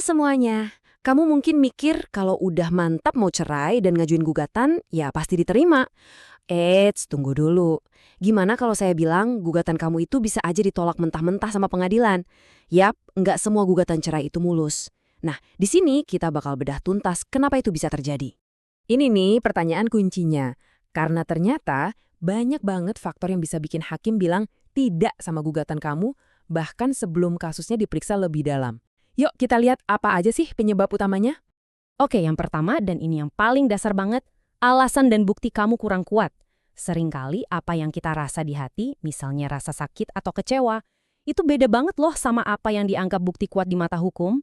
semuanya. Kamu mungkin mikir kalau udah mantap mau cerai dan ngajuin gugatan, ya pasti diterima. Eits, tunggu dulu. Gimana kalau saya bilang gugatan kamu itu bisa aja ditolak mentah-mentah sama pengadilan? Yap, nggak semua gugatan cerai itu mulus. Nah, di sini kita bakal bedah tuntas kenapa itu bisa terjadi. Ini nih pertanyaan kuncinya. Karena ternyata banyak banget faktor yang bisa bikin hakim bilang tidak sama gugatan kamu, bahkan sebelum kasusnya diperiksa lebih dalam. Yuk kita lihat apa aja sih penyebab utamanya. Oke, yang pertama dan ini yang paling dasar banget, alasan dan bukti kamu kurang kuat. Seringkali apa yang kita rasa di hati, misalnya rasa sakit atau kecewa, itu beda banget loh sama apa yang dianggap bukti kuat di mata hukum.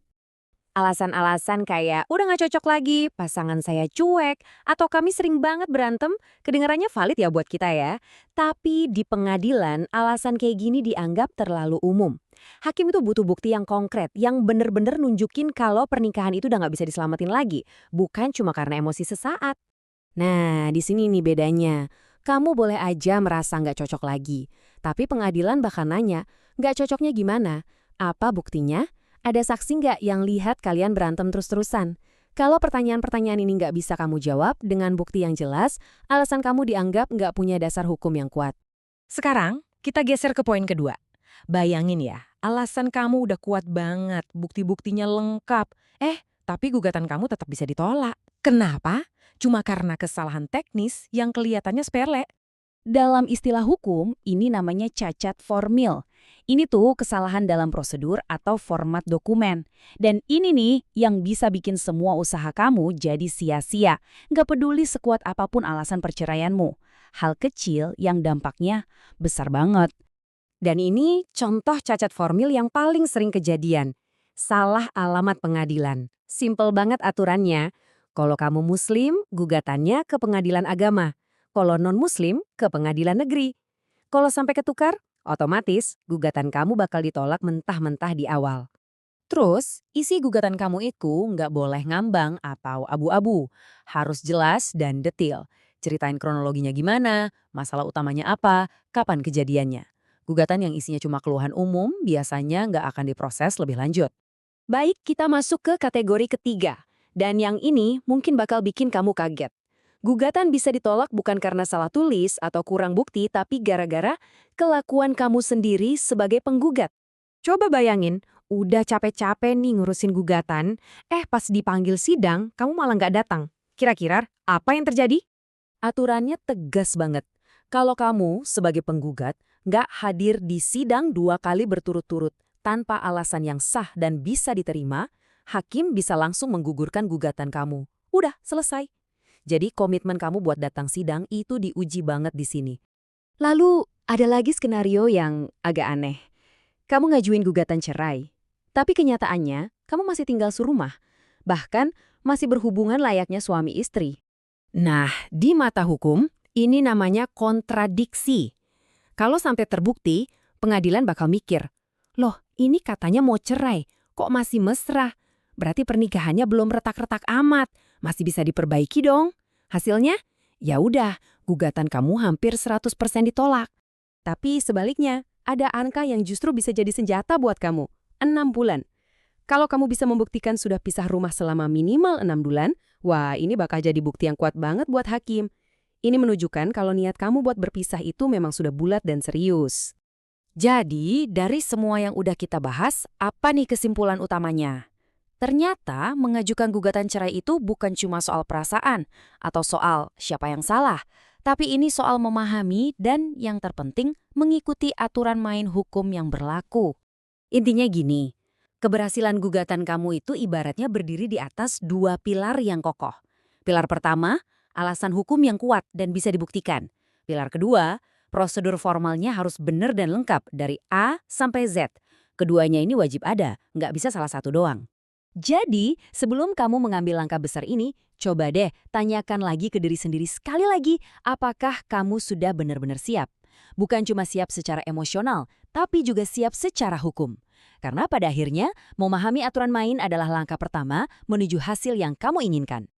Alasan-alasan kayak udah nggak cocok lagi, pasangan saya cuek, atau kami sering banget berantem, kedengarannya valid ya buat kita ya. Tapi di pengadilan, alasan kayak gini dianggap terlalu umum. Hakim itu butuh bukti yang konkret, yang bener-bener nunjukin kalau pernikahan itu udah nggak bisa diselamatin lagi, bukan cuma karena emosi sesaat. Nah, di sini nih bedanya. Kamu boleh aja merasa nggak cocok lagi, tapi pengadilan bahkan nanya, nggak cocoknya gimana? Apa buktinya? Ada saksi nggak yang lihat kalian berantem terus-terusan? Kalau pertanyaan-pertanyaan ini nggak bisa kamu jawab dengan bukti yang jelas, alasan kamu dianggap nggak punya dasar hukum yang kuat. Sekarang, kita geser ke poin kedua. Bayangin ya, alasan kamu udah kuat banget, bukti-buktinya lengkap. Tapi gugatan kamu tetap bisa ditolak. Kenapa? Cuma karena kesalahan teknis yang kelihatannya sepele. Dalam istilah hukum, ini namanya cacat formil. Ini tuh kesalahan dalam prosedur atau format dokumen. Dan ini nih yang bisa bikin semua usaha kamu jadi sia-sia. Nggak peduli sekuat apapun alasan perceraianmu. Hal kecil yang dampaknya besar banget. Dan ini contoh cacat formil yang paling sering kejadian. Salah alamat pengadilan. Simpel banget aturannya. Kalau kamu muslim, gugatannya ke pengadilan agama. Kalau non-muslim, ke pengadilan negeri. Kalau sampai ketukar, otomatis gugatan kamu bakal ditolak mentah-mentah di awal. Terus, isi gugatan kamu itu nggak boleh ngambang atau abu-abu. Harus jelas dan detail. Ceritain kronologinya gimana, masalah utamanya apa, kapan kejadiannya. Gugatan yang isinya cuma keluhan umum biasanya nggak akan diproses lebih lanjut. Baik, kita masuk ke kategori ketiga. Dan yang ini mungkin bakal bikin kamu kaget. Gugatan bisa ditolak bukan karena salah tulis atau kurang bukti, tapi gara-gara kelakuan kamu sendiri sebagai penggugat. Coba bayangin, udah capek-capek nih ngurusin gugatan, pas dipanggil sidang, kamu malah nggak datang. Kira-kira apa yang terjadi? Aturannya tegas banget. Kalau kamu sebagai penggugat nggak hadir di sidang 2 kali berturut-turut tanpa alasan yang sah dan bisa diterima, hakim bisa langsung menggugurkan gugatan kamu. Udah, selesai. Jadi komitmen kamu buat datang sidang itu diuji banget di sini. Lalu ada lagi skenario yang agak aneh. Kamu ngajuin gugatan cerai, tapi kenyataannya kamu masih tinggal serumah. Bahkan masih berhubungan layaknya suami istri. Nah, di mata hukum, ini namanya kontradiksi. Kalau sampai terbukti, pengadilan bakal mikir, loh ini katanya mau cerai, kok masih mesra? Berarti pernikahannya belum retak-retak amat, masih bisa diperbaiki dong. Hasilnya? Ya udah, gugatan kamu hampir 100% ditolak. Tapi sebaliknya, ada angka yang justru bisa jadi senjata buat kamu, 6 bulan. Kalau kamu bisa membuktikan sudah pisah rumah selama minimal 6 bulan, wah ini bakal jadi bukti yang kuat banget buat hakim. Ini menunjukkan kalau niat kamu buat berpisah itu memang sudah bulat dan serius. Jadi, dari semua yang udah kita bahas, apa nih kesimpulan utamanya? Ternyata mengajukan gugatan cerai itu bukan cuma soal perasaan atau soal siapa yang salah, tapi ini soal memahami dan yang terpenting mengikuti aturan main hukum yang berlaku. Intinya gini, keberhasilan gugatan kamu itu ibaratnya berdiri di atas 2 pilar yang kokoh. Pilar pertama, alasan hukum yang kuat dan bisa dibuktikan. Pilar kedua, prosedur formalnya harus benar dan lengkap dari A sampai Z. Keduanya ini wajib ada, nggak bisa salah satu doang. Jadi, sebelum kamu mengambil langkah besar ini, coba deh tanyakan lagi ke diri sendiri sekali lagi, apakah kamu sudah benar-benar siap? Bukan cuma siap secara emosional, tapi juga siap secara hukum. Karena pada akhirnya, memahami aturan main adalah langkah pertama menuju hasil yang kamu inginkan.